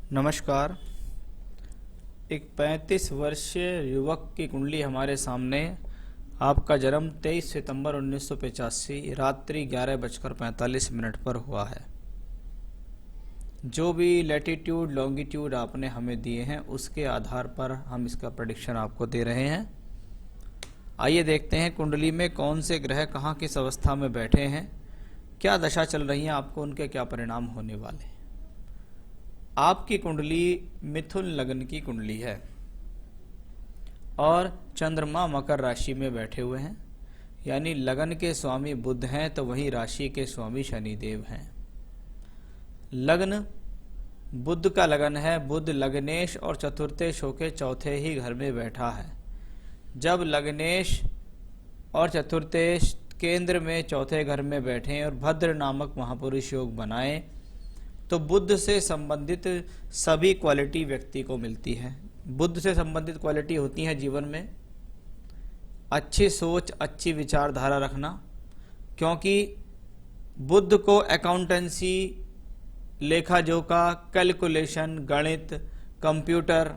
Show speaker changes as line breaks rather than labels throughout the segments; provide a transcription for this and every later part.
नमस्कार। एक 35 वर्षीय युवक की कुंडली हमारे सामने। आपका जन्म 23 सितंबर 1985 रात्रि 11:45 पर हुआ है। जो भी लैटिट्यूड लॉन्गिट्यूड आपने हमें दिए हैं उसके आधार पर हम इसका प्रेडिक्शन आपको दे रहे हैं। आइए देखते हैं कुंडली में कौन से ग्रह कहाँ किस अवस्था में बैठे हैं, क्या दशा चल रही है, आपको उनके क्या परिणाम होने वाले हैं। आपकी कुंडली मिथुन लग्न की कुंडली है और चंद्रमा मकर राशि में बैठे हुए हैं, यानी लगन के स्वामी बुध हैं तो वही राशि के स्वामी शनिदेव हैं। लग्न बुध का लगन है। बुध लग्नेश और चतुर्थेश होके चौथे ही घर में बैठा है। जब लग्नेश और चतुर्थेश केंद्र में चौथे घर में बैठे और भद्र नामक महापुरुष योग बनाए तो बुध से संबंधित सभी क्वालिटी व्यक्ति को मिलती है। बुध से संबंधित क्वालिटी होती है जीवन में अच्छी सोच, अच्छी विचारधारा रखना, क्योंकि बुध को अकाउंटेंसी, लेखा जोखा, कैलकुलेशन, गणित, कंप्यूटर,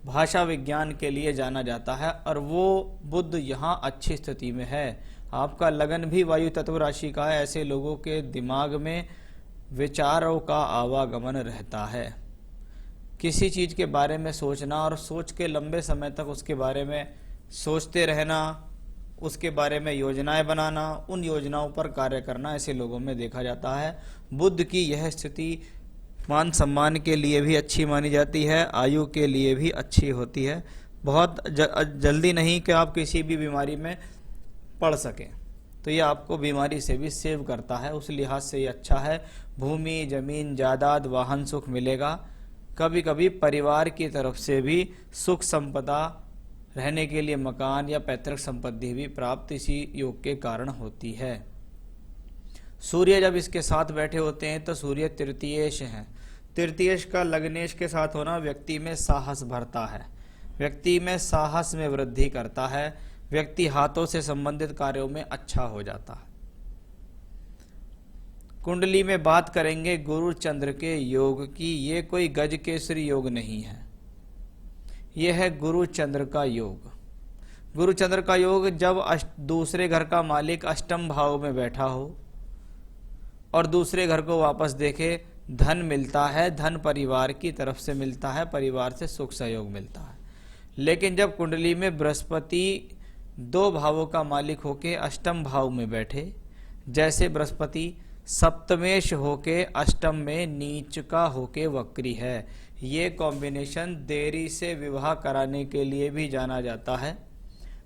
भाषा विज्ञान के लिए जाना जाता है और वो बुध यहाँ अच्छी स्थिति में है। आपका लगन भी वायु तत्व राशि का है। ऐसे लोगों के दिमाग में विचारों का आवागमन रहता है। किसी चीज़ के बारे में सोचना और सोच के लंबे समय तक उसके बारे में सोचते रहना, उसके बारे में योजनाएं बनाना, उन योजनाओं पर कार्य करना ऐसे लोगों में देखा जाता है। बुध की यह स्थिति मान सम्मान के लिए भी अच्छी मानी जाती है, आयु के लिए भी अच्छी होती है। बहुत जल्दी नहीं कि आप किसी भी बीमारी में पड़ सकें, तो ये आपको बीमारी से भी सेव करता है, उस लिहाज से ये अच्छा है। भूमि, जमीन, जायदाद, वाहन सुख मिलेगा। कभी कभी परिवार की तरफ से भी सुख संपदा, रहने के लिए मकान या पैतृक संपत्ति भी प्राप्त इसी योग के कारण होती है। सूर्य जब इसके साथ बैठे होते हैं तो सूर्य तृतीयेश हैं। तृतीयेश का लग्नेश के साथ होना व्यक्ति में साहस भरता है, व्यक्ति में साहस में वृद्धि करता है, व्यक्ति हाथों से संबंधित कार्यों में अच्छा हो जाता है। कुंडली में बात करेंगे गुरु चंद्र के योग की। ये कोई गज केसरी योग नहीं है, यह है गुरु चंद्र का योग। गुरु चंद्र का योग जब दूसरे घर का मालिक अष्टम भाव में बैठा हो और दूसरे घर को वापस देखे, धन मिलता है, धन परिवार की तरफ से मिलता है, परिवार से सुख सहयोग मिलता है। लेकिन जब कुंडली में बृहस्पति दो भावों का मालिक होके अष्टम भाव में बैठे, जैसे बृहस्पति सप्तमेश होके अष्टम में नीच का होके वक्री है, ये कॉम्बिनेशन देरी से विवाह कराने के लिए भी जाना जाता है।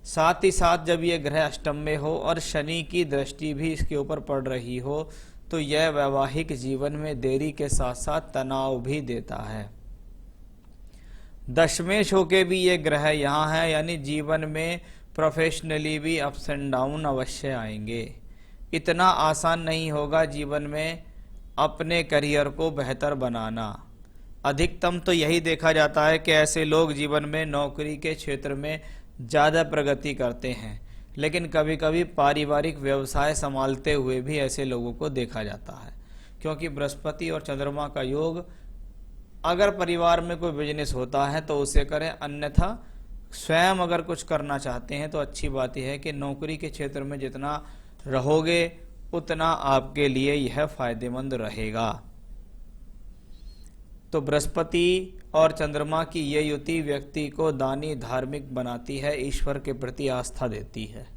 साथ ही साथ जब ये ग्रह अष्टम में हो और शनि की दृष्टि भी इसके ऊपर पड़ रही हो तो यह वैवाहिक जीवन में देरी के साथ साथ तनाव भी देता है। दशमेश होके भी ये ग्रह यहाँ है, यानी जीवन में प्रोफेशनली भी अप्स एंड डाउन अवश्य आएंगे। इतना आसान नहीं होगा जीवन में अपने करियर को बेहतर बनाना। अधिकतम तो यही देखा जाता है कि ऐसे लोग जीवन में नौकरी के क्षेत्र में ज़्यादा प्रगति करते हैं, लेकिन कभी कभी पारिवारिक व्यवसाय संभालते हुए भी ऐसे लोगों को देखा जाता है, क्योंकि बृहस्पति और चंद्रमा का योग, अगर परिवार में कोई बिजनेस होता है तो उसे करें, अन्यथा स्वयं अगर कुछ करना चाहते हैं तो अच्छी बात यह है कि नौकरी के क्षेत्र में जितना रहोगे उतना आपके लिए यह फायदेमंद रहेगा। तो बृहस्पति और चंद्रमा की ये युति व्यक्ति को दानी, धार्मिक बनाती है, ईश्वर के प्रति आस्था देती है।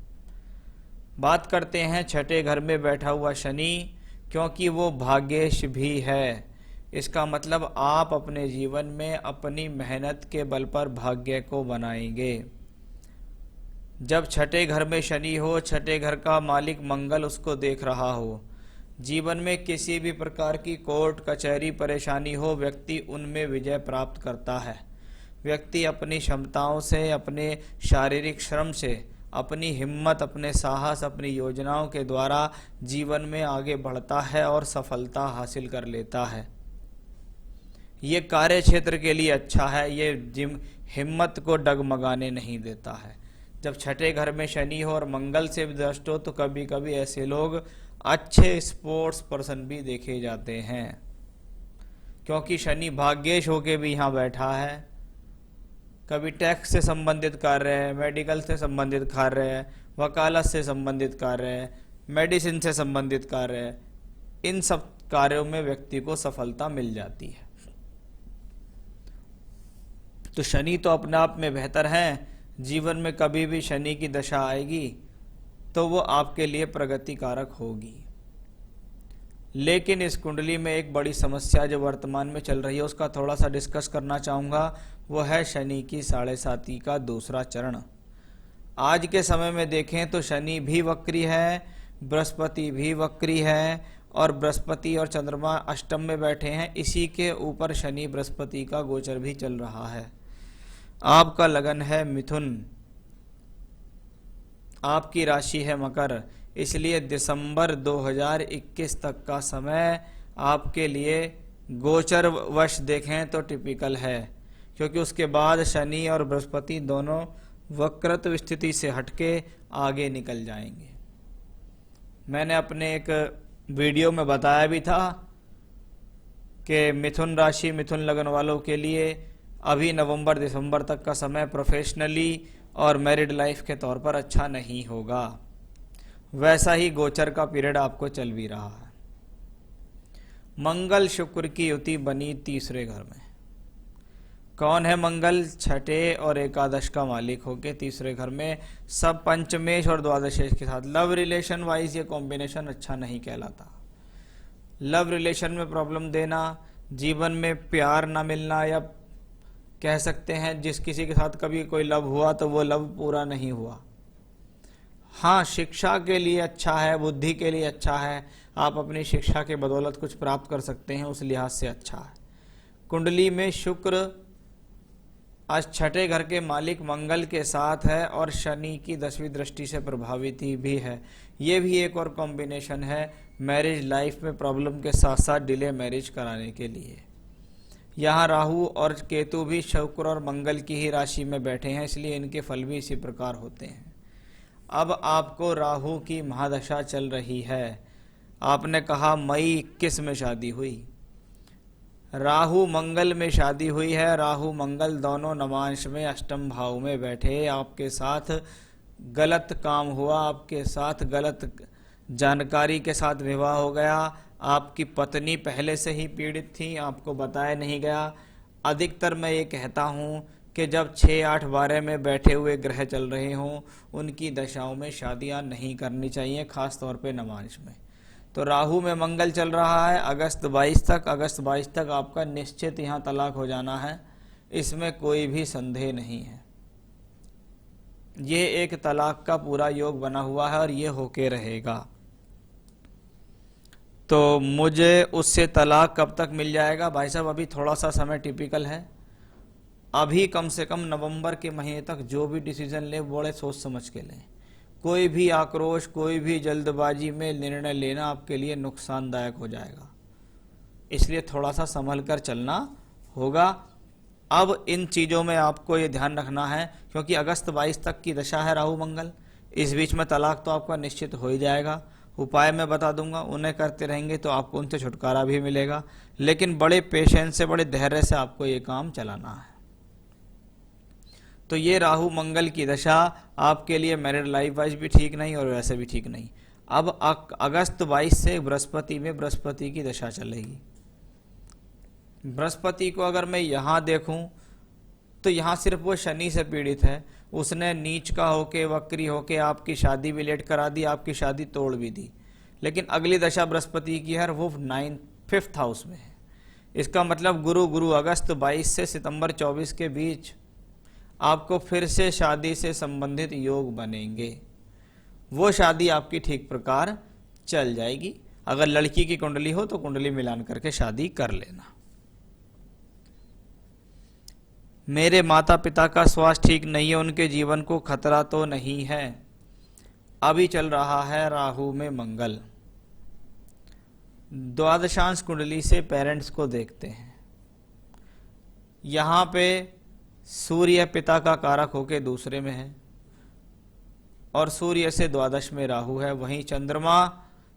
बात करते हैं छठे घर में बैठा हुआ शनि, क्योंकि वो भाग्येश भी है। इसका मतलब आप अपने जीवन में अपनी मेहनत के बल पर भाग्य को बनाएंगे। जब छठे घर में शनि हो, छठे घर का मालिक मंगल उसको देख रहा हो, जीवन में किसी भी प्रकार की कोर्ट कचहरी परेशानी हो, व्यक्ति उनमें विजय प्राप्त करता है। व्यक्ति अपनी क्षमताओं से, अपने शारीरिक श्रम से, अपनी हिम्मत, अपने साहस, अपनी योजनाओं के द्वारा जीवन में आगे बढ़ता है और सफलता हासिल कर लेता है। ये कार्य क्षेत्र के लिए अच्छा है, ये हिम्मत को डगमगाने नहीं देता है। जब छठे घर में शनि हो और मंगल से दृष्ट हो तो कभी कभी ऐसे लोग अच्छे स्पोर्ट्स पर्सन भी देखे जाते हैं, क्योंकि शनि भाग्येश होके भी यहाँ बैठा है। कभी टैक्स से संबंधित कार्य है, मेडिकल से संबंधित कार्य है, वकालत से संबंधित कार्य है, मेडिसिन से संबंधित कार्य है, इन सब कार्यों में व्यक्ति को सफलता मिल जाती है। तो शनि तो अपने आप में बेहतर है। जीवन में कभी भी शनि की दशा आएगी तो वो आपके लिए प्रगति कारक होगी। लेकिन इस कुंडली में एक बड़ी समस्या जो वर्तमान में चल रही है उसका थोड़ा सा डिस्कस करना चाहूँगा। वो है शनि की 7.5 का दूसरा चरण। आज के समय में देखें तो शनि भी वक्री है, बृहस्पति भी वक्री है, और बृहस्पति और चंद्रमा अष्टम में बैठे हैं। इसी के ऊपर शनि बृहस्पति का गोचर भी चल रहा है। आपका लगन है मिथुन, आपकी राशि है मकर, इसलिए दिसंबर 2021 तक का समय आपके लिए गोचर वश देखें तो टिपिकल है, क्योंकि उसके बाद शनि और बृहस्पति दोनों वक्रत्व स्थिति से हटके आगे निकल जाएंगे। मैंने अपने एक वीडियो में बताया भी था कि मिथुन राशि मिथुन लगन वालों के लिए अभी नवंबर दिसंबर तक का समय प्रोफेशनली और मैरिड लाइफ के तौर पर अच्छा नहीं होगा। वैसा ही गोचर का पीरियड आपको चल भी रहा है। मंगल शुक्र की युति बनी तीसरे घर में। कौन है मंगल? छठे और एकादश का मालिक होके तीसरे घर में, सब पंचमेश और द्वादशेश के साथ। लव रिलेशन वाइज ये कॉम्बिनेशन अच्छा नहीं कहलाता। लव रिलेशन में प्रॉब्लम देना, जीवन में प्यार ना मिलना, या कह सकते हैं जिस किसी के साथ कभी कोई लव हुआ तो वो लव पूरा नहीं हुआ। हाँ, शिक्षा के लिए अच्छा है, बुद्धि के लिए अच्छा है, आप अपनी शिक्षा के बदौलत कुछ प्राप्त कर सकते हैं, उस लिहाज से अच्छा है। कुंडली में शुक्र आज छठे घर के मालिक मंगल के साथ है और शनि की 10वीं दृष्टि से प्रभावित ही भी है। ये भी एक और कॉम्बिनेशन है मैरिज लाइफ में प्रॉब्लम के साथ साथ डिले मैरिज कराने के लिए। यहाँ राहु और केतु भी शुक्र और मंगल की ही राशि में बैठे हैं, इसलिए इनके फल भी इसी प्रकार होते हैं। अब आपको राहु की महादशा चल रही है। आपने कहा मई 21 में शादी हुई, राहु मंगल में शादी हुई है। राहु मंगल दोनों नवांश में अष्टम भाव में बैठे, आपके साथ गलत काम हुआ, आपके साथ गलत जानकारी के साथ विवाह हो गया। आपकी पत्नी पहले से ही पीड़ित थी, आपको बताया नहीं गया। अधिकतर मैं ये कहता हूँ कि जब 6, 8, 12 में बैठे हुए ग्रह चल रहे हों उनकी दशाओं में शादियाँ नहीं करनी चाहिए, खास तौर पे नवांश में। तो राहु में मंगल चल रहा है अगस्त 22 तक आपका निश्चित यहाँ तलाक हो जाना है, इसमें कोई भी संदेह नहीं है। ये एक तलाक का पूरा योग बना हुआ है और ये होके रहेगा। तो मुझे उससे तलाक कब तक मिल जाएगा? भाई साहब अभी थोड़ा सा समय टिपिकल है, अभी कम से कम नवंबर के महीने तक जो भी डिसीजन ले बड़े सोच समझ के लें। कोई भी आक्रोश, कोई भी जल्दबाजी में निर्णय लेना आपके लिए नुकसानदायक हो जाएगा, इसलिए थोड़ा सा संभल कर चलना होगा। अब इन चीज़ों में आपको ये ध्यान रखना है, क्योंकि अगस्त 22 तक की दशा है राहु मंगल, इस बीच में तलाक तो आपका निश्चित हो ही जाएगा। उपाय मैं बता दूंगा, उन्हें करते रहेंगे तो आपको उनसे छुटकारा भी मिलेगा, लेकिन बड़े पेशेंस से, बड़े धैर्य से आपको ये काम चलाना है। तो ये राहु मंगल की दशा आपके लिए मैरिड लाइफ वाइज भी ठीक नहीं और वैसे भी ठीक नहीं। अब अगस्त 22 से बृहस्पति में बृहस्पति की दशा चलेगी। बृहस्पति को अगर मैं यहाँ देखूं तो यहाँ सिर्फ वो शनि से पीड़ित है, उसने नीच का होके वक्री होके आपकी शादी भी लेट करा दी, आपकी शादी तोड़ भी दी। लेकिन अगली दशा बृहस्पति की है, वो 5th हाउस में है। इसका मतलब गुरु अगस्त 22 से सितंबर 24 के बीच आपको फिर से शादी से संबंधित योग बनेंगे। वो शादी आपकी ठीक प्रकार चल जाएगी। अगर लड़की की कुंडली हो तो कुंडली मिलान करके शादी कर लेना। मेरे माता पिता का स्वास्थ्य ठीक नहीं है, उनके जीवन को खतरा तो नहीं है। अभी चल रहा है राहु में मंगल। द्वादशांश कुंडली से पेरेंट्स को देखते हैं। यहाँ पे सूर्य पिता का कारक होके दूसरे में है और सूर्य से द्वादश में राहु है, वहीं चंद्रमा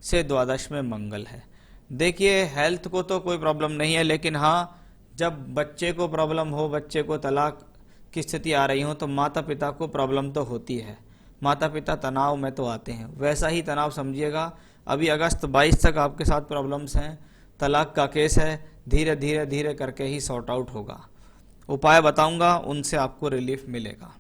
से द्वादश में मंगल है। देखिए हेल्थ को तो कोई प्रॉब्लम नहीं है, लेकिन हाँ जब बच्चे को प्रॉब्लम हो, बच्चे को तलाक की स्थिति आ रही हो, तो माता पिता को प्रॉब्लम तो होती है। माता पिता तनाव में तो आते हैं, वैसा ही तनाव समझिएगा। अभी अगस्त 22 तक आपके साथ प्रॉब्लम्स हैं, तलाक का केस है, धीरे धीरे धीरे करके ही सॉर्ट आउट होगा। उपाय बताऊंगा, उनसे आपको रिलीफ मिलेगा।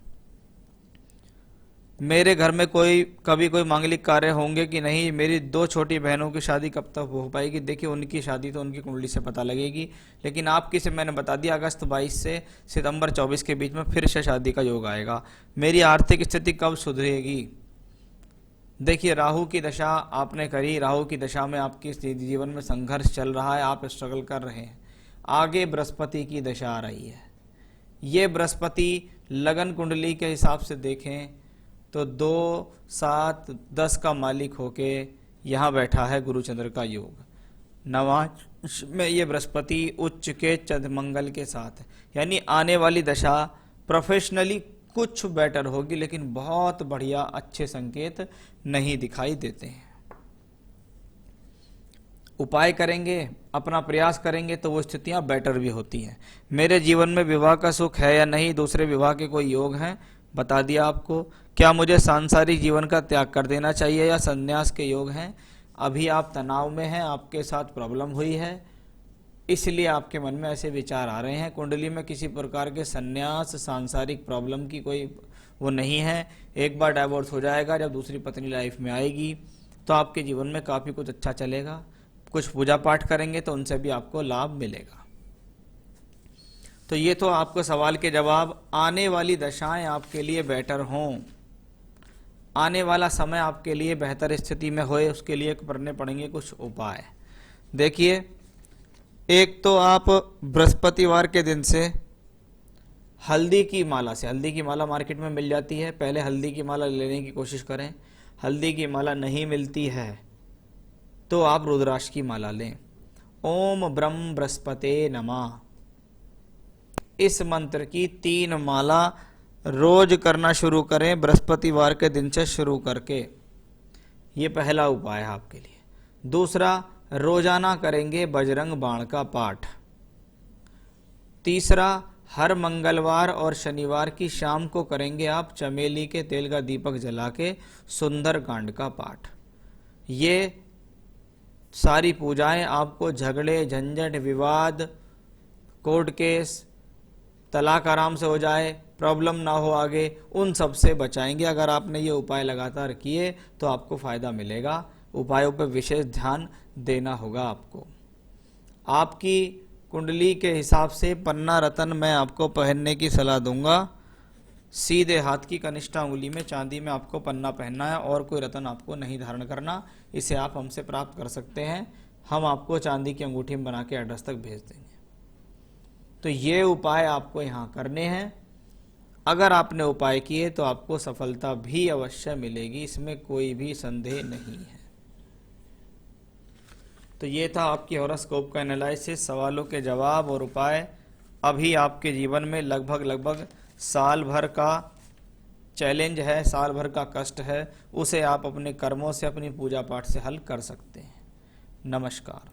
मेरे घर में कभी कोई मांगलिक कार्य होंगे कि नहीं? मेरी 2 छोटी बहनों की शादी कब तक हो पाएगी? देखिए उनकी शादी तो उनकी कुंडली से पता लगेगी, लेकिन आपकी से मैंने बता दिया अगस्त 22 से सितंबर 24 के बीच में फिर से शादी का योग आएगा। मेरी आर्थिक स्थिति कब सुधरेगी? देखिए राहु की दशा आपने करी, राहु की दशा में आपकी जीवन में संघर्ष चल रहा है, आप स्ट्रगल कर रहे हैं। आगे बृहस्पति की दशा आ रही है। ये बृहस्पति लगन कुंडली के हिसाब से देखें तो 2, 7, 10 का मालिक होके यहाँ बैठा है गुरुचंद्र का योग। नवांश में ये बृहस्पति उच्च के चंद्रमंगल के साथ है, यानी आने वाली दशा प्रोफेशनली कुछ बेटर होगी, लेकिन बहुत बढ़िया अच्छे संकेत नहीं दिखाई देते हैं। उपाय करेंगे, अपना प्रयास करेंगे तो वो स्थितियां बेटर भी होती हैं। मेरे जीवन में विवाह का सुख है या नहीं, दूसरे विवाह के कोई योग हैं, बता दिया आपको। क्या मुझे सांसारिक जीवन का त्याग कर देना चाहिए या संन्यास के योग हैं? अभी आप तनाव में हैं, आपके साथ प्रॉब्लम हुई है, इसलिए आपके मन में ऐसे विचार आ रहे हैं। कुंडली में किसी प्रकार के संन्यास सांसारिक प्रॉब्लम की कोई वो नहीं है। एक बार डाइवोर्स हो जाएगा, जब दूसरी पत्नी लाइफ में आएगी तो आपके जीवन में काफ़ी कुछ अच्छा चलेगा। कुछ पूजा पाठ करेंगे तो उनसे भी आपको लाभ मिलेगा। तो ये तो आपको सवाल के जवाब। आने वाली दशाएं आपके लिए बेटर हों, आने वाला समय आपके लिए बेहतर स्थिति में होए, उसके लिए करने पड़ेंगे कुछ उपाय। देखिए एक तो आप बृहस्पतिवार के दिन से हल्दी की माला से, हल्दी की माला मार्केट में मिल जाती है, पहले हल्दी की माला लेने की कोशिश करें। हल्दी की माला नहीं मिलती है तो आप रुद्राक्ष की माला लें। ओम ब्रह्म बृहस्पते नमः, इस मंत्र की 3 माला रोज करना शुरू करें, बृहस्पतिवार के दिन से शुरू करके। ये पहला उपाय है आपके लिए। दूसरा, रोजाना करेंगे बजरंग बाण का पाठ। तीसरा, हर मंगलवार और शनिवार की शाम को करेंगे आप चमेली के तेल का दीपक जला के सुंदर कांड का पाठ। ये सारी पूजाएं आपको झगड़े, झंझट, विवाद, कोर्ट केस, तलाक आराम से हो जाए, प्रॉब्लम ना हो आगे, उन सब से बचाएंगे। अगर आपने ये उपाय लगातार किए तो आपको फायदा मिलेगा। उपायों पर विशेष ध्यान देना होगा आपको। आपकी कुंडली के हिसाब से पन्ना रतन मैं आपको पहनने की सलाह दूंगा। सीधे हाथ की कनिष्ठा उंगली में चांदी में आपको पन्ना पहनना है और कोई रतन आपको नहीं धारण करना। इसे आप हमसे प्राप्त कर सकते हैं, हम आपको चांदी की अंगूठी में बना के एड्रेस तक भेज देंगे। तो ये उपाय आपको यहाँ करने हैं। अगर आपने उपाय किए तो आपको सफलता भी अवश्य मिलेगी, इसमें कोई भी संदेह नहीं है। तो ये था आपकी हॉरोस्कोप का एनालिसिस, सवालों के जवाब और उपाय। अभी आपके जीवन में लगभग साल भर का चैलेंज है, साल भर का कष्ट है, उसे आप अपने कर्मों से, अपनी पूजा पाठ से हल कर सकते हैं। नमस्कार।